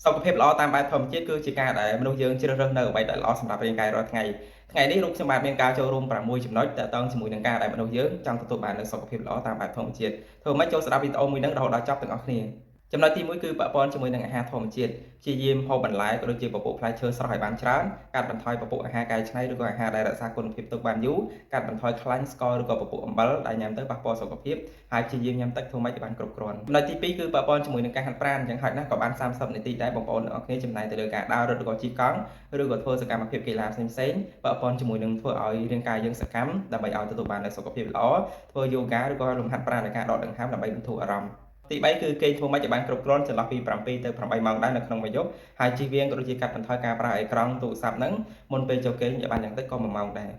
សុខភាពល្អតាមបែបធម្មជាតិគឺជាការដែលមនុស្សយើងជ្រើសរើសនៅអ្វីដែលល្អសម្រាប់រាងកាយរាល់ថ្ងៃថ្ងៃនេះរូបខ្ញុំបាទមានការចូលរួម6ចំណុចទាក់ទងជាមួយនឹងការដែលមនុស្សយើងចង់ទទួលបាននូវសុខភាពល្អតាមបែបធម្មជាតិធ្វើម៉េចចូលស្ដាប់វីដេអូមួយនេះរហូតដល់ចប់ទាំងអស់គ្នាចំណុចទី1គឺពាក់ព័ន្ធជាមួយនឹងអាហារធម្មជាតិព្យាយាមហូបបន្លែក៏ដូចជាពពុះផ្លែឈើស្រស់ឲ្យបានច្រើនកាត់បន្ថយពពុះអាហារកែច្នៃឬក៏អាហារដែលរក្សាគុណភាពទុកបានយូរកាត់បន្ថយខ្លាញ់ស្ករឬក៏ពពុះអំបិលដែលញ៉ាំទៅប៉ះពាល់សុខភាពហើយព្យាយាមញ៉ាំទឹកធ្វើម៉េចឲ្យបានគ្រប់គ្រាន់ចំណុចទី2គឺពាក់ព័ន្ធជាមួយនឹងការហាត់ប្រាណយ៉ាងហោចណាស់ក៏បាន30នាទីដែរបងប្អូនទាំងអស់គ្នាចំណាយទៅលើការដើររត់ឬក៏ជិះកង់ឬក៏ធ្វើសកម្មភាពកីឡាផ្សេងៗពាក់ព័ន្ធជាមួយនឹងធ្វើឲ្យរាងកាយយើងសកម្មដើម្បីឲ្យទទួលបាននូវសុខភាពល្អធ្វើយូហ្គាឬក៏លំហាត់ប្រាណដោយការដកដង្ហើមដើម្បីបន្ធូរអារម្មណ៍ទី3គឺគេងធ្វើម៉េចឲ្យបានគ្រប់គ្រាន់ចន្លោះពី7ទៅ8ម៉ោងដែរនៅក្នុងមួយយប់ហើយជៀសវាងក៏ដូចជាកាត់បន្ថយការប្រើអេក្រង់ទូរស័ព្ទហ្នឹងមុនពេលចូលគេងឲ្យបានយ៉ាងតិចក៏1ម៉ោងដែរ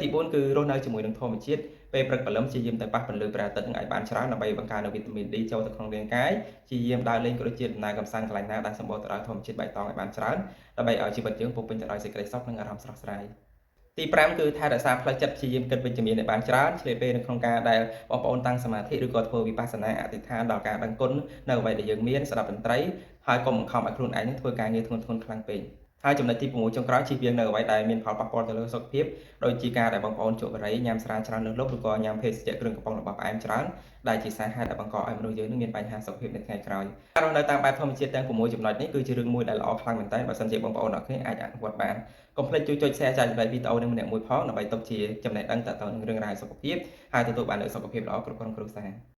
ទី4គឺរស់នៅជាមួយនឹងធម្មជាតិពេលព្រឹកព្រលឹមព្យាយាមទៅប៉ះពន្លឺព្រះអាទិត្យនឹងឲ្យបានច្រើនដើម្បីបង្កើននូវវីតាមីន D ចូលទៅក្នុងរាងកាយព្យាយាមដើរលេងក៏ដូចជាដំណើរកម្សាន្តកន្លែងណាដែលសម្បូរទៅដោយធម្មជាតិបៃតងឲ្យបានច្រើនដើម្បីឲ្យជីវិតយើងពោរពេញទៅដោយសេចក្តីសុខនិងអារម្មណ៍ស្រស់ស្រាយទី5គឺថែរក្សាផ្លូវចិត្តព្យាយាមគិតវិជ្ជមានឲ្យបានច្រើនឆ្លៀតពេលនៅក្នុងការដែលបងប្អូនតាំងសមាធិឬក៏ធ្វើវិបស្សនាអធិដ្ឋានដល់ការដឹងគុណនៅអ្វីដែលយើងមានស្ដាប់តន្ត្រីហើយកុំបង្ខំឲ្យខ្លួនឯងនឹងធ្វើការងារធ្ងន់ៗខ្លាំងពេកហើយចំណុចទី6ចុងក្រោយជៀសវាងនៅអ្វីដែលមានផលប៉ះពាល់ទៅលើសុខភាពដូចជាការដែលបងប្អូនជក់បារីញ៉ាំស្រាច្រើនលើសលប់ឬក៏ញ៉ាំភេសជ្ជៈគ្រឿងកំប៉ុងរបស់ផ្អែមច្រើនដែលជាសារហេតុដែលបង្កឲ្យមនុស្សយើងនឹងមានបញ្ហាសុខភាពនៅថ្ងៃក្រោយការរស់នៅតាមបែបធម្មជាតិទាំង6ចំណុចនេះគឺជារឿងមួយដែលល្អខ្លាំងមែនទែនបើសិនជាបងប្អូនអរគ្នាអាចអនុវត្តបានកុំភ្លេចជួយចុច Share ចែករំលែកវីដេអូនេះម្នាក់មួយផងដើម្បីទុកជាចំណេះដឹងទាក់ទងនឹងរឿងរ៉ាវសុខភាពហើយទទួលបាននូវសុខភាពល្អគ្រប់គ្រាន់គ្រួសារ